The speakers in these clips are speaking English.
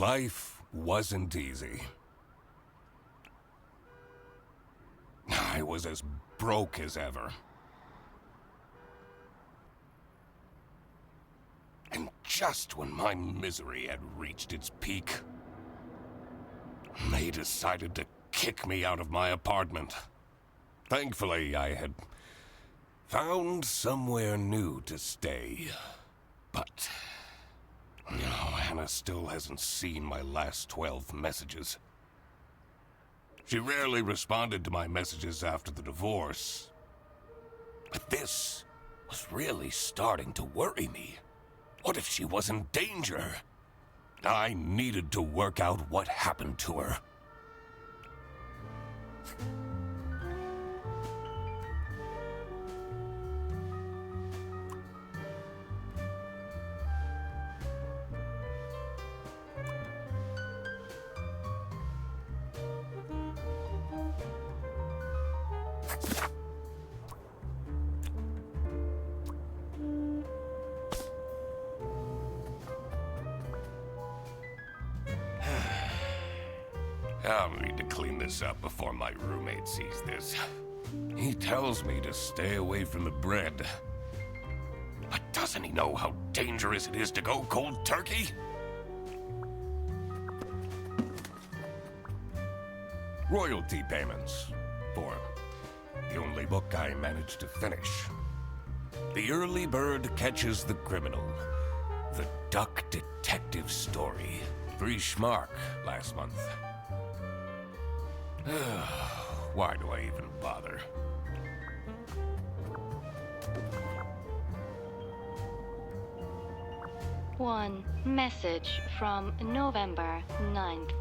Life wasn't easy. I was as broke as ever. And just when my misery had reached its peak, they decided to kick me out of my apartment. Thankfully, I had found somewhere new to stay. But Hannah still hasn't seen my last 12 messages. She rarely responded to my messages after the divorce. But this was really starting to worry me. What if she was in danger? I needed to work out what happened to her. I'll need to clean this up before my roommate sees this. He tells me to stay away from the bread. But doesn't he know how dangerous it is to go cold turkey? Royalty payments for the only book I managed to finish. The Early Bird Catches the Criminal. The Duck Detective Story. 3 schmark last month. Why do I even bother? One message from November 9th.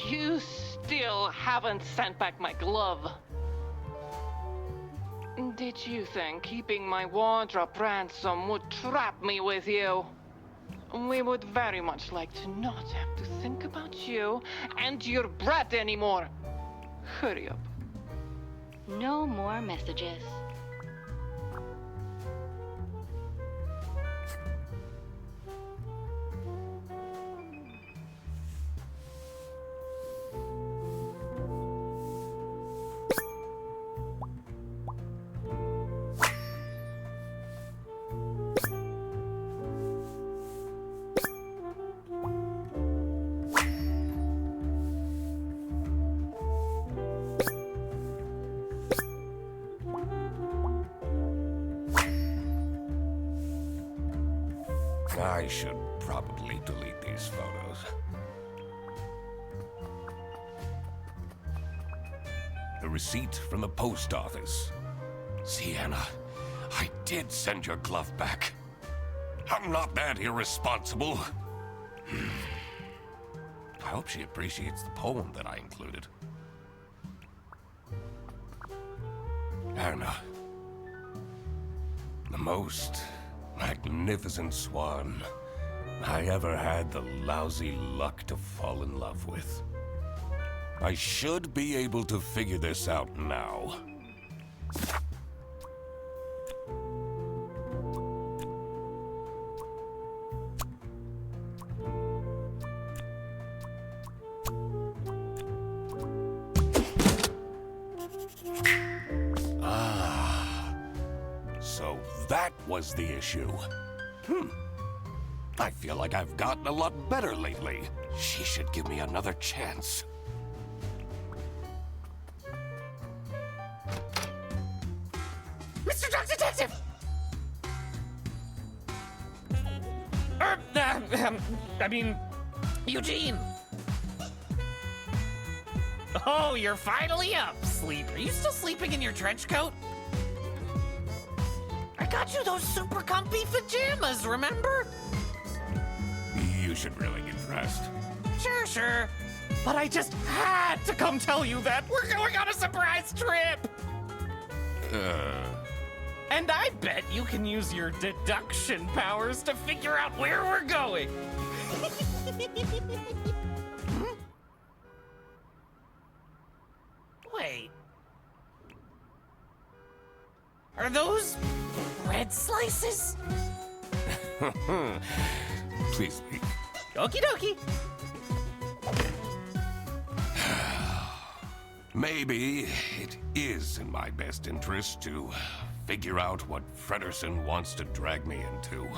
You still haven't sent back my glove. Did you think keeping my wardrobe ransom would trap me with you? We would very much like to not have to think about you and your bread anymore. Hurry up. No more messages. I should probably delete these photos. The receipt from the post office. See, Anna, I did send your glove back. I'm not that irresponsible. I hope she appreciates the poem that I included. Anna, the most magnificent swan I ever had the lousy luck to fall in love with. I should be able to figure this out now. So that was the issue. I feel like I've gotten a lot better lately. She should give me another chance. Mr. Duck Detective! Eugene! Oh, you're finally up, Sleep. Are you still sleeping in your trench coat? I got you those super comfy pajamas, remember? You should really get dressed. Sure. But I just had to come tell you that we're going on a surprise trip! And I bet you can use your deduction powers to figure out where we're going. Wait. Are those bread slices? Please leave. Okie dokie. Maybe it is in my best interest to figure out what Fredersen wants to drag me into.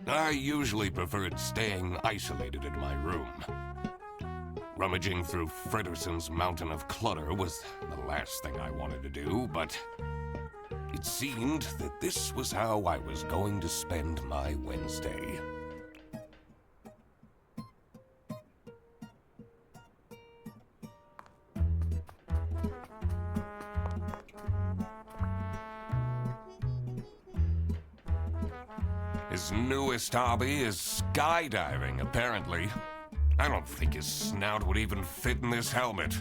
I usually preferred staying isolated in my room. Rummaging through Fredersen's mountain of clutter was the last thing I wanted to do, but it seemed that this was how I was going to spend my Wednesday. His newest hobby is skydiving, apparently. I don't think his snout would even fit in this helmet.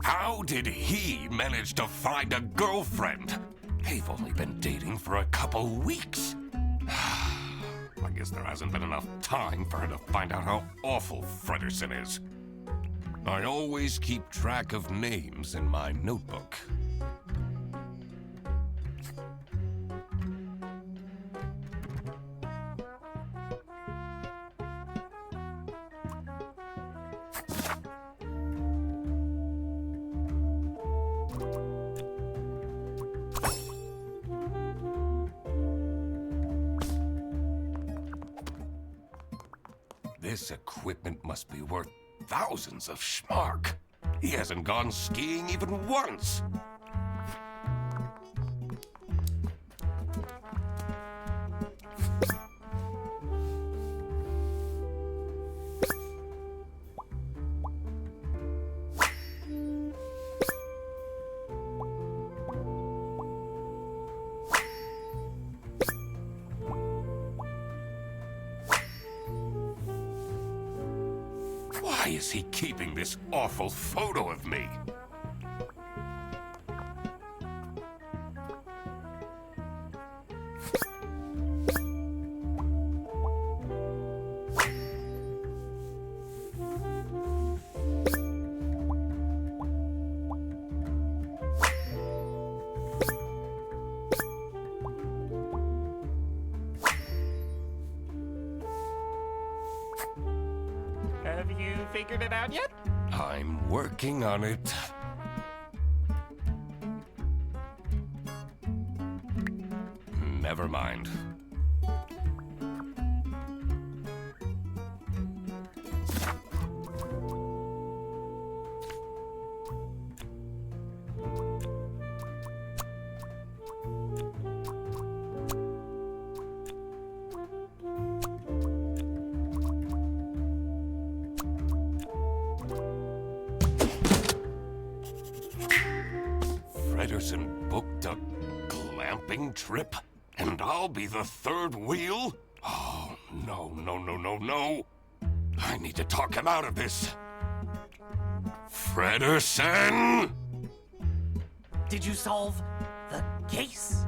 How did he manage to find a girlfriend? They've only been dating for a couple weeks. I guess there hasn't been enough time for her to find out how awful Fredersen is. I always keep track of names in my notebook. This equipment must be worth thousands of schmark. He hasn't gone skiing even once. Why is he keeping this awful photo of me? Have you figured it out yet? I'm working on it. Never mind. Fredersen booked a glamping trip, and I'll be the third wheel? Oh, no, no, no, no, no. I need to talk him out of this. Fredersen! Did you solve the case?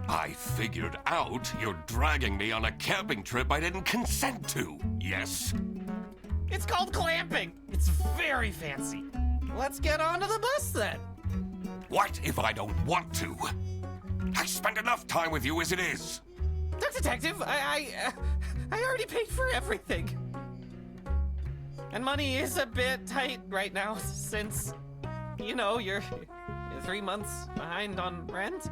I figured out you're dragging me on a camping trip I didn't consent to, yes? It's called glamping. It's very fancy. Let's get onto the bus then. What if I don't want to? I spend enough time with you as it is. Duck Detective, I already paid for everything. And money is a bit tight right now since, you know, you're 3 months behind on rent?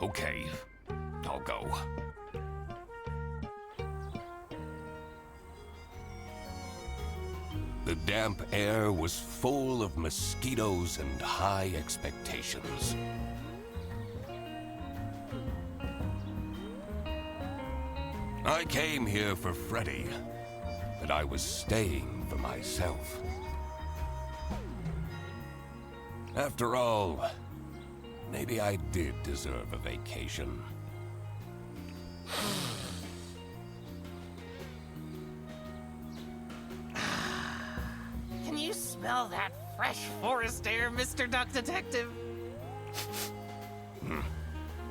Okay. I'll go. The damp air was full of mosquitoes and high expectations. I came here for Freddy, but I was staying for myself. After all, maybe I did deserve a vacation. Can you smell that fresh forest air, Mr. Duck Detective?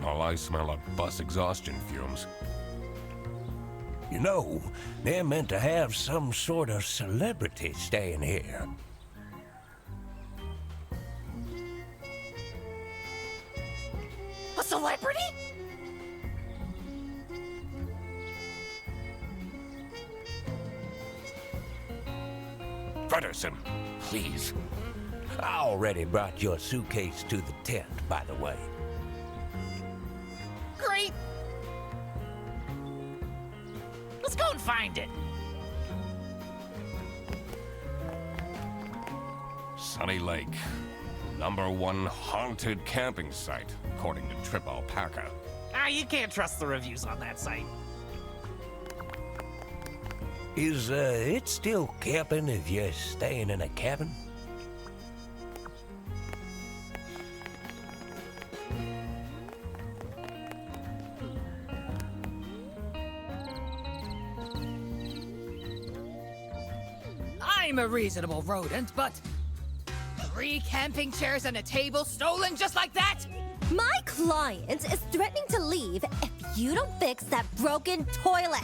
All I smell are bus exhaustion fumes. You know, they're meant to have some sort of celebrity staying here. A celebrity? Fredderson, please. I already brought your suitcase to the tent, by the way. Great! Let's go and find it. Sunny Lake, #1 haunted camping site, according to Trip Alpaca. You can't trust the reviews on that site. Is it still camping if you're staying in a cabin? I'm a reasonable rodent, but 3 camping chairs and a table stolen just like that? My client is threatening to leave if you don't fix that broken toilet.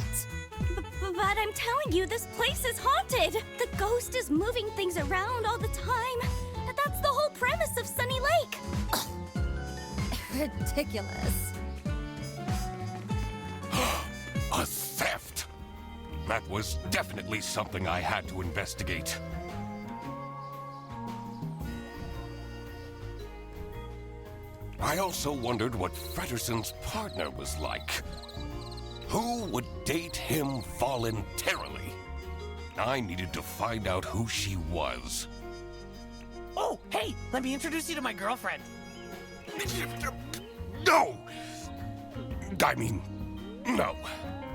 But I'm telling you, this place is haunted. The ghost is moving things around all the time. That's the whole premise of Sunny Lake. Ridiculous. A theft! That was definitely something I had to investigate. I also wondered what Fredderson's partner was like. Who would date him voluntarily? I needed to find out who she was. Oh, hey, let me introduce you to my girlfriend. No! I mean, no,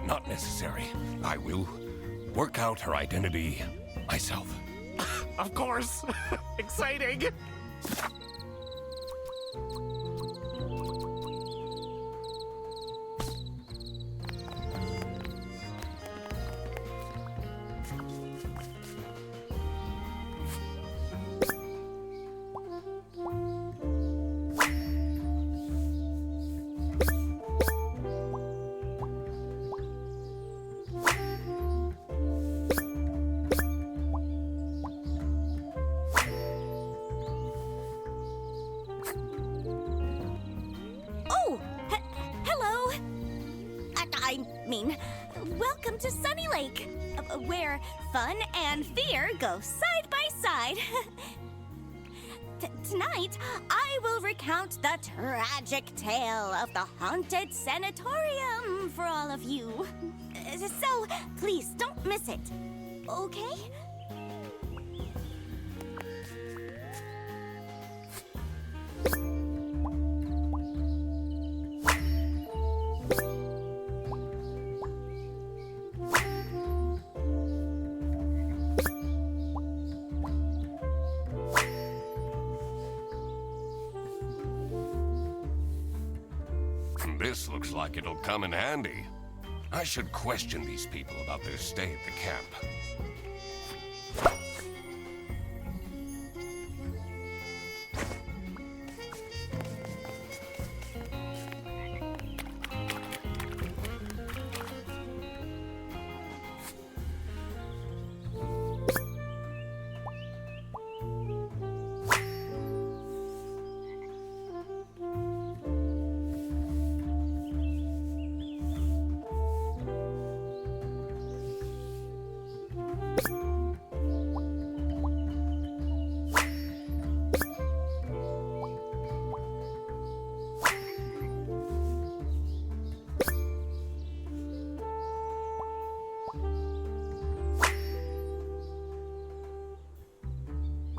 not necessary. I will work out her identity myself. Of course. Exciting. Welcome to Sunny Lake, where fun and fear go side by side. Tonight, I will recount the tragic tale of the haunted sanatorium for all of you. So, please don't miss it, okay? This looks like it'll come in handy. I should question these people about their stay at the camp.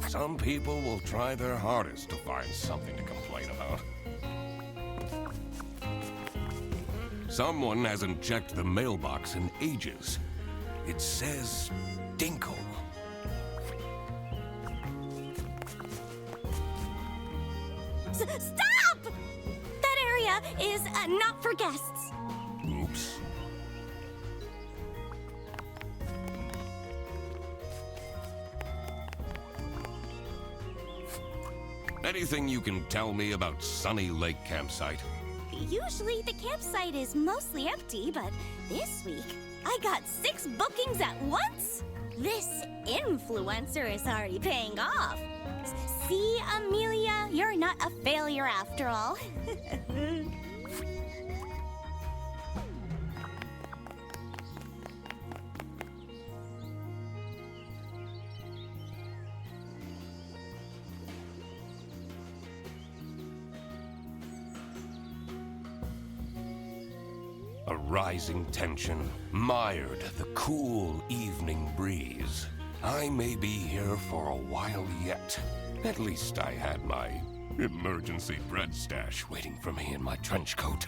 Some people will try their hardest to find something to complain about. Someone hasn't checked the mailbox in ages. It says Dinkle. Stop! That area is not for guests. Oops. Anything you can tell me about Sunny Lake Campsite? Usually the campsite is mostly empty, but this week I got 6 bookings at once. This influencer is already paying off. See, Amelia, you're not a failure after all. A rising tension mired the cool evening breeze. I may be here for a while yet. At least I had my emergency bread stash waiting for me in my trench coat.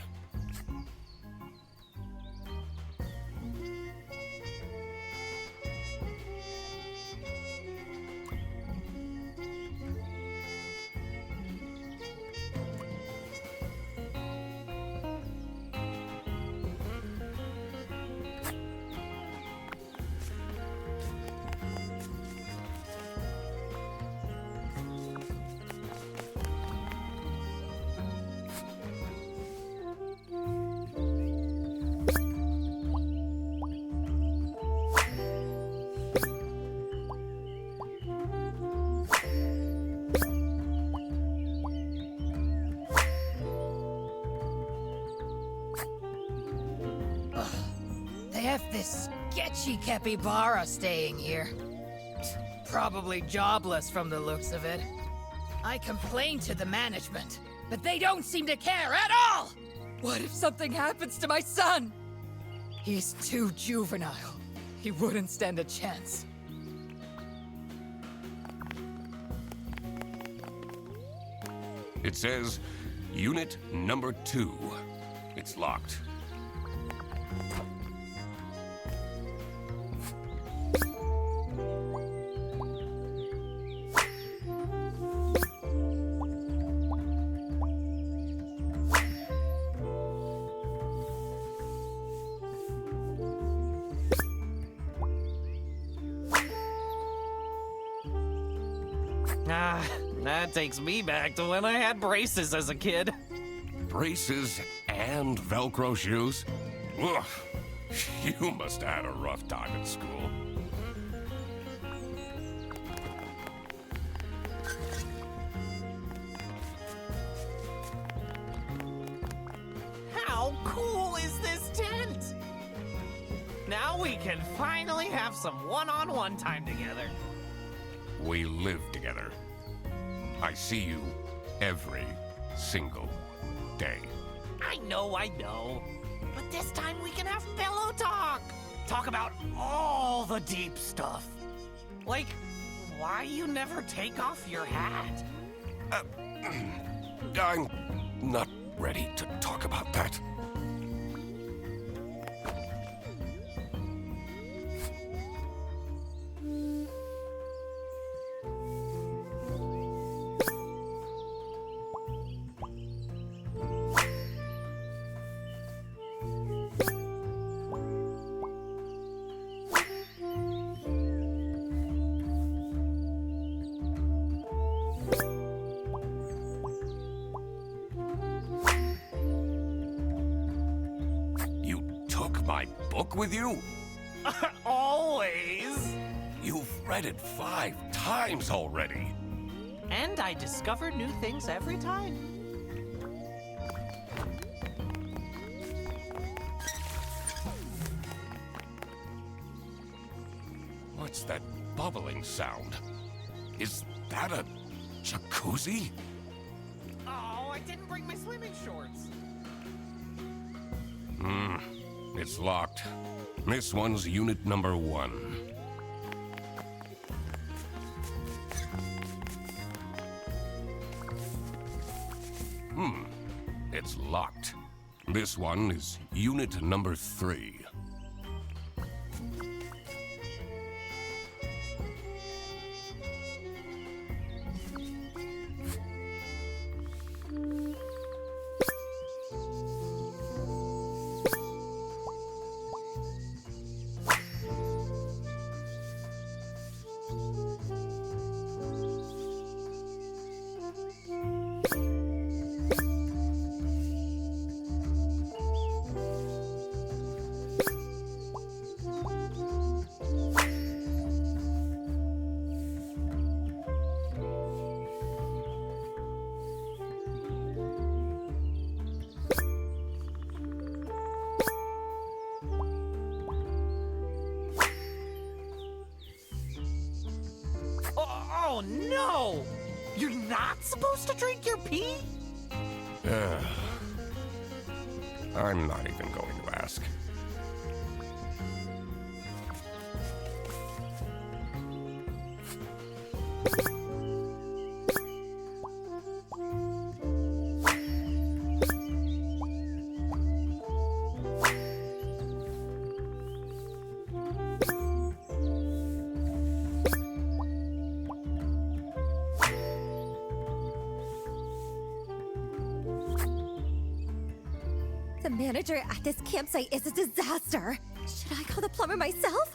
They have this sketchy capybara staying here. Probably jobless from the looks of it. I complained to the management, but they don't seem to care at all! What if something happens to my son? He's too juvenile. He wouldn't stand a chance. It says Unit number 2. It's locked. Ah, that takes me back to when I had braces as a kid. Braces and Velcro shoes? Ugh, you must have had a rough time at school. How cool is this tent? Now we can finally have some one-on-one time together. We live together. I see you every single day. I know. But this time we can have pillow talk. Talk about all the deep stuff. Like, why you never take off your hat? I'm not ready to talk about that. My book with you? Always. You've read it 5 times already. And I discover new things every time. What's that bubbling sound? Is that a jacuzzi? Oh, I didn't bring my swimming shorts. It's locked. This one's unit number 1. It's locked. This one is unit number 3. Oh no! You're not supposed to drink your pee? I'm not even going to ask. The manager at this campsite is a disaster. Should I call the plumber myself?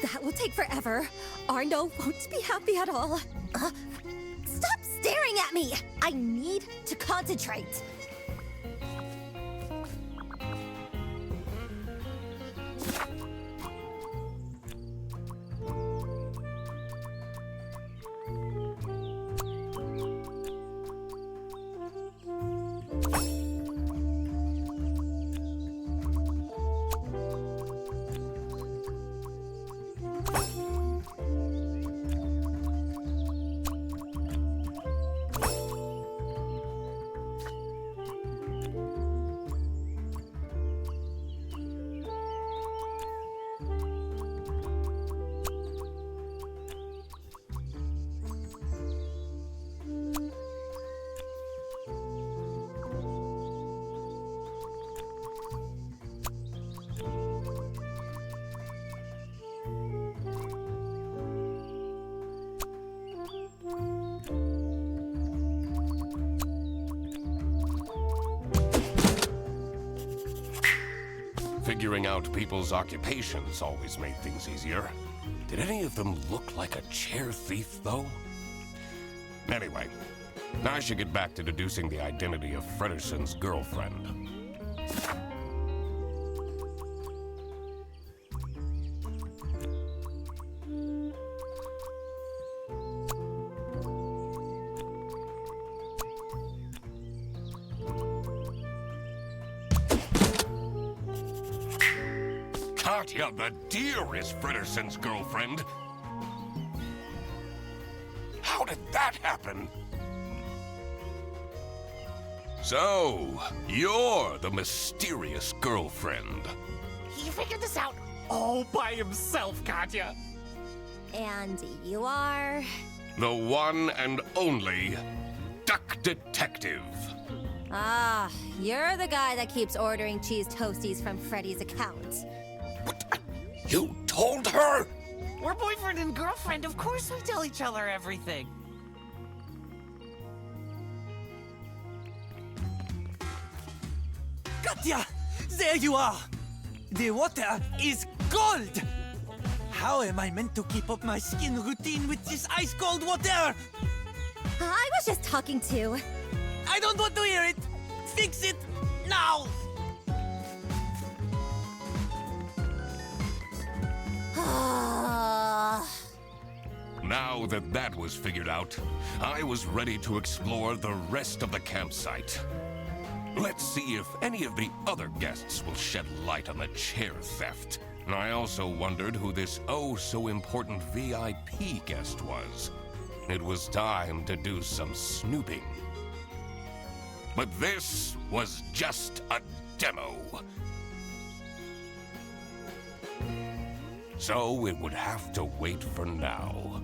That will take forever. Arno won't be happy at all. Stop staring at me! I need to concentrate. Figuring out people's occupations always made things easier. Did any of them look like a chair thief, though? Anyway, I should get back to deducing the identity of Frederson's girlfriend. Katya the deer is Frederson's girlfriend. How did that happen? So, you're the mysterious girlfriend. He figured this out all by himself, Katya. And you are? The one and only Duck Detective. Ah, you're the guy that keeps ordering cheese toasties from Freddy's account. What? You told her? We're boyfriend and girlfriend. Of course we tell each other everything. Katya! There you are! The water is cold! How am I meant to keep up my skin routine with this ice-cold water? I was just talking to... I don't want to hear it! Fix it now! Now that that was figured out, I was ready to explore the rest of the campsite. Let's see if any of the other guests will shed light on the chair theft. I also wondered who this oh-so-important VIP guest was. It was time to do some snooping. But this was just a demo. So it would have to wait for now.